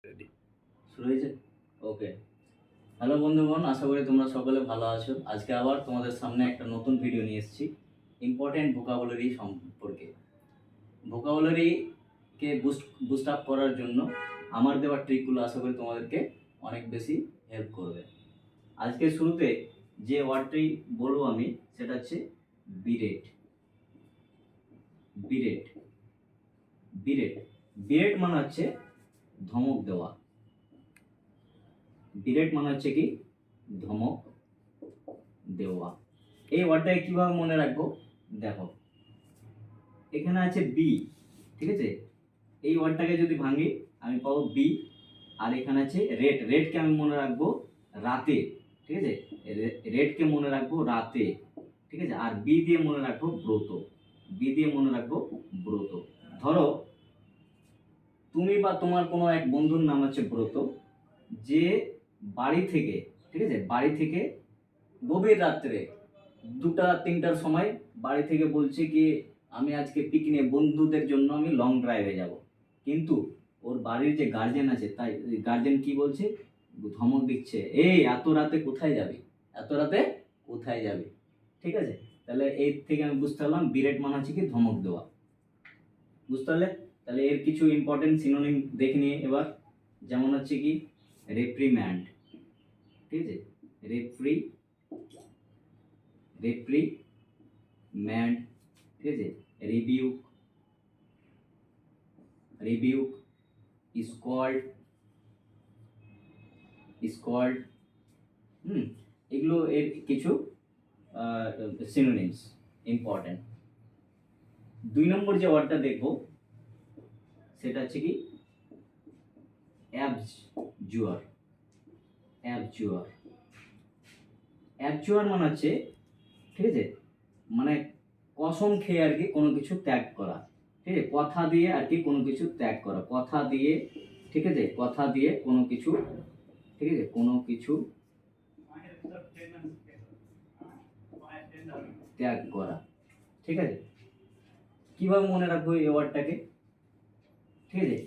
Ready শুরু হয়েছে। ওকে, hello বন্ধুগণ, আশা করি তোমরা সকলে ভালো আছো। আজকে আবার তোমাদের সামনে একটা নতুন ভিডিও নিয়ে এসেছি ইম্পর্টেন্ট ভোকাবুলারি সম্পর্কে। ভোকাবুলারিকে বুস্ট আপ করার জন্য আমার দেওয়া ট্রিকগুলো আশা করি তোমাদেরকে অনেক বেশি হেল্প করবে। আজকে শুরুতে যে ওয়ার্ডটি বলবো আমি সেটা হচ্ছে বিরেট। বিরেট বিরেট বিরেট মানে হচ্ছে ধমক দেওয়া। বিরেট মানে হচ্ছে কি ধমক দেওয়া। এই ওয়ার্ডটাকে কিভাবে মনে রাখবো দেখো, এখানে আছে বি, ঠিক আছে। এই ওয়ার্ডটাকে যদি ভাঙি আমি পাবো বি, আর এখানে আছে রেড। রেডকে আমি মনে রাখবো রাতে, ঠিক আছে। রেডকে মনে রাখবো রাতে, ঠিক আছে। আর বি দিয়ে মনে রাখবো ব্রত। বি দিয়ে মনে রাখবো ব্রত। ধরো তুমি বা তোমার কোনো এক বন্ধুর নাম হচ্ছে ব্রত, যে বাড়ি থেকে, ঠিক আছে, বাড়ি থেকে গভীর রাত্রে 2টা-3টার সময় বাড়ি থেকে বলছে কি আমি আজকে পিকনিক বন্ধুদের জন্য আমি লং ড্রাইভে যাব। কিন্তু ওর বাড়ির যে গার্জেন আছে, তাই গার্জেন কি বলছে, ধমক দিচ্ছে, এই এত রাতে কোথায় যাবি, এত রাতে কোথায় যাবি, ঠিক আছে। তাহলে এর থেকে আমি বুঝতে পারলাম বিরেট মানে হচ্ছে কি ধমক দেওয়া। বুঝতে পারলে? তাহলে এর কিছু ইম্পর্টেন্ট সিনোনিম দেখে নিয়ে এবার, যেমন হচ্ছে কি রেপ্রিম্যান্ড, ঠিক আছে। রেপ্রি রেপ্রিম্যান্ড, ঠিক আছে। রিবিউক, রিবিউক, স্কল্ড, স্কল্ড, এগুলো এর কিছু সিনোনিমস ইম্পর্টেন্ট। 2 নম্বর যে ওয়ার্ডটা দেখব সেটা হচ্ছে কি অ্যাবজুয়ার। অ্যাবজুয়ার অ্যাবজুয়ার মানে হচ্ছে, ঠিক আছে, মানে কসম খেয়ে আর কি কোনো কিছু ত্যাগ করা, ঠিক আছে। কথা দিয়ে আর কি কোনো কিছু ত্যাগ করা, কথা দিয়ে, ঠিক আছে, কথা দিয়ে কোনো কিছু, ঠিক আছে, কোনো কিছু ত্যাগ করা, ঠিক আছে। কিভাবে মনে রাখবো এই ওয়ার্ডটাকে, ঠিক আছে।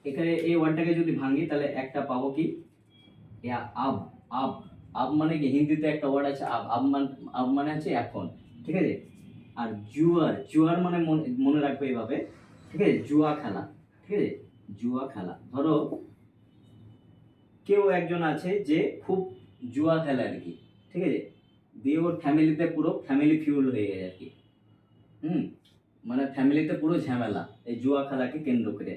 এখানে এই ওয়ার্ডটাকে যদি ভাঙি তাহলে একটা পাবো কি আব। আব আব মানে কি, হিন্দিতে একটা ওয়ার্ড আছে আব। আব মানে হচ্ছে এখন, ঠিক আছে। আর জুয়ার, জুয়ার মানে মনে রাখবে এভাবে, ঠিক আছে, জুয়া খেলা, ঠিক আছে, জুয়া খেলা। ধরো কেউ একজন আছে যে খুব জুয়া খেলে আর কি, ঠিক আছে, দিয়ে ওর ফ্যামিলিতে পুরো ফ্যামিলি ফিউল হয়ে গেছে আর কি। মানে ফ্যামিলিতে পুরো ঝামেলা এই জুয়া খেলাকে কেন্দ্র করে।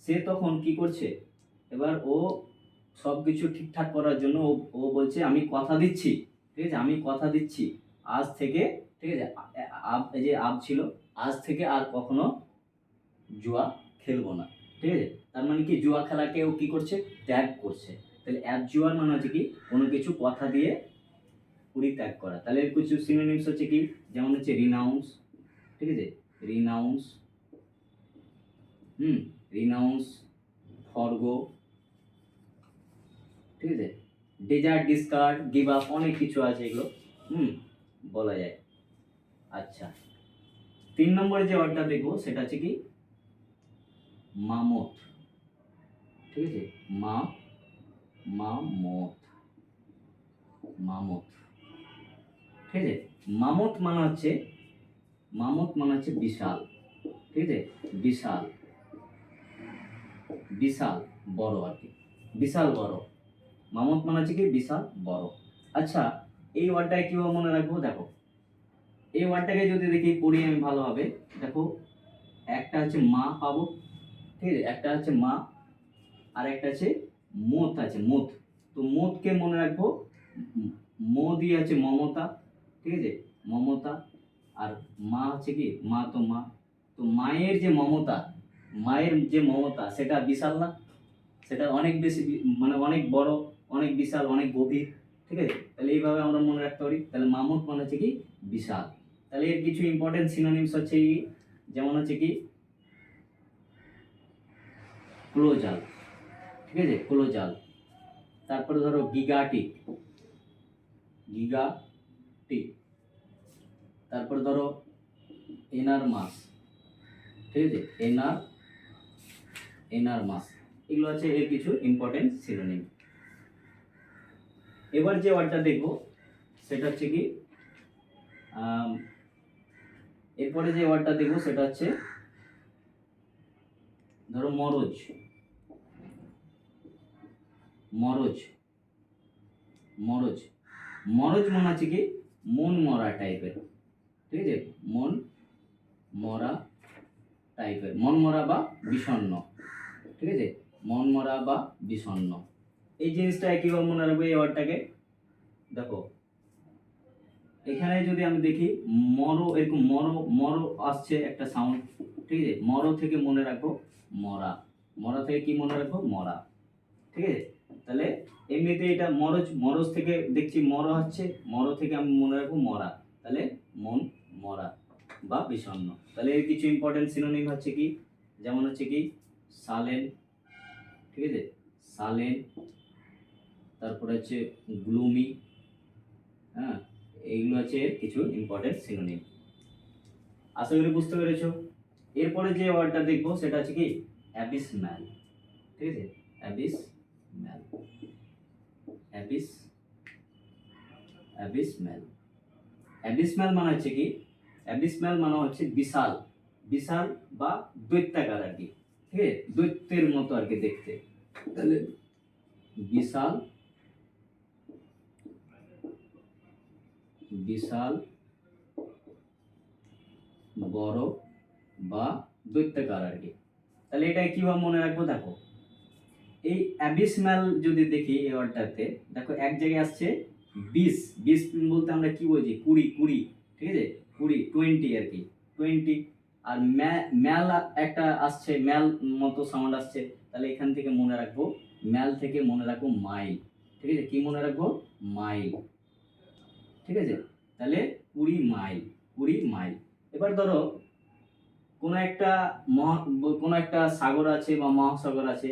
সে তখন কি করছে, এবার ও সব কিছু ঠিকঠাক করার জন্য ও বলছে আমি কথা দিচ্ছি, ঠিক আছে, আমি কথা দিচ্ছি আজ থেকে, ঠিক আছে, আব এই যে আব ছিল, আজ থেকে আর কখনো জুয়া খেলবো না, ঠিক আছে। তার মানে কি জুয়া খেলাকে ও কি করছে, ত্যাগ করছে। তাহলে জুয়ার মানে হচ্ছে কি কোনো কিছু কথা দিয়ে পরিত্যাগ করা। তাহলে এর কিছু সিনোনিমস হচ্ছে কি, যেমন হচ্ছে রিনাউন্স, ঠিক আছে, রিনাউন্স, রিনাউন্স, ফরগো, ঠিক আছে, ডেজার্ট, ডিসকার্ড, গিভ আপ, অনেক কিছু আছে এগুলো বলা যায়। আচ্ছা, 3 নম্বরে যে ওয়ার্ডটা দেখবো সেটা হচ্ছে কি মামত, ঠিক আছে। মামত, মামত, ঠিক আছে। মামত মানে হচ্ছে, মামত মানে হচ্ছে বিশাল, ঠিক আছে, বিশাল, বিশাল বড় আর কি, বিশাল বড়। মামত মানে হচ্ছে কি বিশাল বড়। আচ্ছা, এই ওয়ার্ডটাকে কিভাবে মনে রাখবো দেখো, এই ওয়ার্ডটাকে যদি দেখি পড়ি আমি ভালোভাবে, দেখো একটা হচ্ছে মা পাবো, ঠিক আছে, একটা হচ্ছে মা, আর একটা আছে মত আছে, মত। তো মতকে মনে রাখবো মো দিয়ে আছে মমতা, ঠিক আছে, মমতা। আর মা হচ্ছে কি মা, তো মা, তো মায়ের যে মমতা, মায়ের যে মমতা সেটা বিশাল না, সেটা অনেক বেশি মানে অনেক বড়, অনেক বিশাল, অনেক গভীর, ঠিক আছে। তাহলে এইভাবে আমরা মনে রাখতে পারি। তাহলে মামুত মানে হচ্ছে কি বিশাল। তাহলে এর কিছু ইম্পর্টেন্ট সিনোনিমস হচ্ছে কি, যেমন হচ্ছে কি ক্লোজাল, ঠিক আছে, ক্লোজাল। তারপরে ধরো গিগাটিক, গিগাটিক। তারপরে ধরো এনার মাস, ঠিক আছে, এনার মাস। এগুলো হচ্ছে এর কিছু ইম্পর্টেন্ট সিনোনিম। এবার যে ওয়ার্ডটা দেখব সেটা হচ্ছে কি, এরপরে যে ওয়ার্ডটা দেখব সেটা হচ্ছে ধরো মরজ। মরজ মরজ মরজ মানে হচ্ছে কি মন মরা টাইপের, ঠিক আছে, মন মরা টাইপের, মন মরা বা বিষণ্ণ, ঠিক আছে, মন মরা বা বিষণ্ণ। এই জিনিসটা কীভাবে মনে রাখবো এই ওয়ার্ডটাকে, দেখো এখানে যদি আমি দেখি মরো, এরকম মরো মরো আসছে একটা সাউন্ড, ঠিক আছে, মরো থেকে মনে রাখবো মরা, মরা থেকে কি মনে রাখবো মরা, ঠিক আছে। তাহলে এমনিতে এটা মরজ, মরজ থেকে দেখছি মরা হচ্ছে, মরো থেকে আমি মনে রাখবো মরা, তাহলে মন মরা বা বিষণ্ণ। তাহলে এর কিছু ইম্পর্টেন্ট সিনোনিম হচ্ছে কি, যেমন হচ্ছে কি সালেন, ঠিক আছে, সালেন, তারপরে হচ্ছে গ্লুমি, হ্যাঁ, এইগুলো হচ্ছে এর কিছু ইম্পর্টেন্ট সিনোনিম। আশা করি বুঝতে পেরেছো। এরপরে যে ওয়ার্ডটা দেখবো সেটা হচ্ছে কি অ্যাবিসম্যাল, ঠিক আছে, অ্যাবিসম্যাল, অ্যাবিসম্যাল। অ্যাবিসম্যাল মানে হচ্ছে কি, অ্যাবিসম্যাল মানে হচ্ছে বিশাল, বিশাল বা দৈত্যাকার আর কি, ঠিক আছে, দৈত্যের মতো আর কি দেখতে। তাহলে বিশাল, বিশাল, বড় বা দৈত্যাকার আর কি। তাহলে এটা কিভাবে মনে রাখবো, দেখো এই অ্যাবিসম্যাল যদি দেখি এই ওয়ার্ডটাতে, দেখো এক জায়গায় আসছে 20, 20 বলতে আমরা কি বুঝি 20, 20, ঠিক আছে, 20, 20 আর কি, 20। আর ম্যাল একটা আসছে, ম্যাল মতো সাউন্ড আসছে, তাহলে এখান থেকে মনে রাখবো, ম্যাল থেকে মনে রাখবো মাইল, ঠিক আছে, কি মনে রাখবো মাইল, ঠিক আছে। তাহলে 20 মাইল, 20 মাইল। এবার ধরো কোনো একটা সাগর আছে বা মহাসাগর আছে,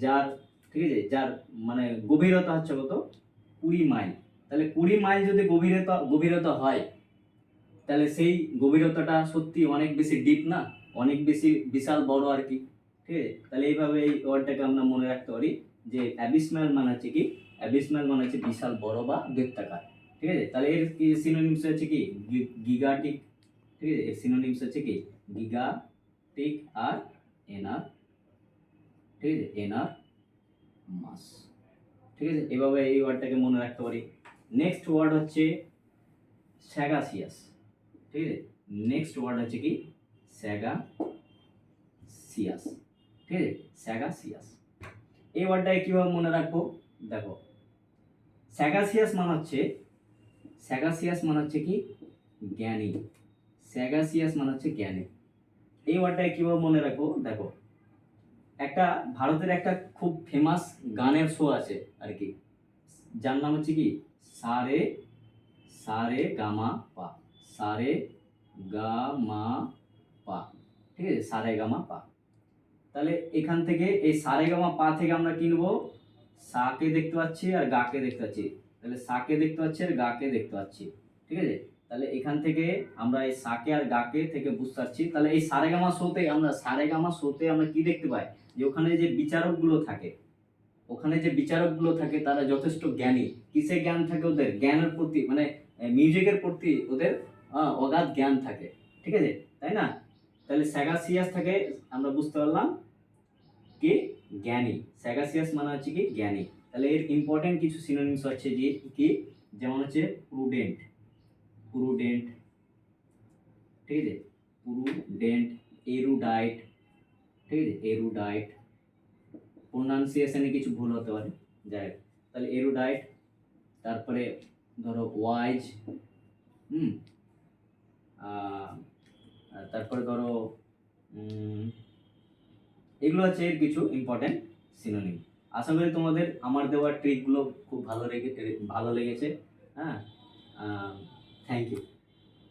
যার, ঠিক আছে, যার মানে গভীরতা হচ্ছে কত 20 মাইল। তাহলে 20 মাইল যদি গভীরতা হয়, তাহলে সেই গভীরতাটা সত্যি অনেক বেশি ডিপ না, অনেক বেশি বিশাল বড় আর কি, ঠিক আছে। তাহলে এইভাবে এই ওয়ার্ডটাকে আমরা মনে রাখতে পারি যে অ্যাবিসম্যাল মানে হচ্ছে কি, অ্যাবিসম্যাল মানে হচ্ছে বিশাল বড় বা দৈত্যাকার, ঠিক আছে। তাহলে এর কি সিনোনিমস হচ্ছে কি গিগাটিক, ঠিক আছে, এর সিনোনিমস হচ্ছে কি গিগাটিক আর এনার, ঠিক আছে, এনার মাস, ঠিক আছে। এভাবে এই ওয়ার্ডটাকে মনে রাখতে পারি। নেক্সট ওয়ার্ড হচ্ছে স্যাগাসিয়াস, ঠিক আছে, নেক্সট ওয়ার্ড হচ্ছে কি স্যাগাসিয়াস, ঠিক আছে, স্যাগাসিয়াস। এই ওয়ার্ডটাকে কিভাবে মনে রাখবো, দেখো স্যাগাসিয়াস মানে হচ্ছে, স্যাগাসিয়াস মানে হচ্ছে কি জ্ঞানী, স্যাগাসিয়াস মানে হচ্ছে জ্ঞানী। এই ওয়ার্ডটাকে কিভাবে মনে রাখবো, দেখো একটা ভারতের একটা খুব ফেমাস গানের শো আছে আর কি, যার নাম হচ্ছে কি সারে সারে গামা পা, সারে গামা পা, ঠিক আছে, সারে গামা পা। তাহলে এখান থেকে এই সারে গামা পা থেকে আমরা কি নেবো, সাকে দেখতে পাচ্ছি আর গাকে দেখতে পাচ্ছি, তাহলে সাকে দেখতে পাচ্ছি আর গাকে দেখতে পাচ্ছি, ঠিক আছে। তাহলে এখান থেকে আমরা এই সাকে আর গাকে থেকে বুঝতে পারছি। তাহলে এই সারেগামা শোতে আমরা কি দেখতে পাই, যে ওখানে যে বিচারকগুলো থাকে, ওখানে যে বিচারকগুলো থাকে তারা যথেষ্ট জ্ঞানী। কিসে জ্ঞান থাকে ওদের, জ্ঞানের প্রতি, মানে মিউজিকের প্রতি ওদের অগাধ জ্ঞান থাকে, ঠিক আছে, তাই না। তাহলে স্যাগাসিয়াস থেকে আমরা বুঝতে পারলাম কি জ্ঞানী, স্যাগাসিয়াস মানে হচ্ছে কি জ্ঞানী। তাহলে এর ইম্পর্টেন্ট কিছু সিনোনিমস হচ্ছে যে কি, যেমন হচ্ছে প্রুডেন্ট, প্রুডেন্ট, ঠিক আছে, প্রুডেন্ট, এরুডাইট, ঠিক আছে, এরুডাইট, প্রোনাউন্সিয়েশনে কিছু ভুল হতে পারে, যাই হোক। তাহলে এরুডাইট, তারপরে ধরো ওয়াইজ, তারপরে ধরো এগুলো হচ্ছে এর কিছু ইম্পর্টেন্ট সিনোনিম। আশা করি তোমাদের আমার দেওয়া ট্রিকগুলো খুব ভালো লেগেছে, হ্যাঁ, থ্যাংক ইউ।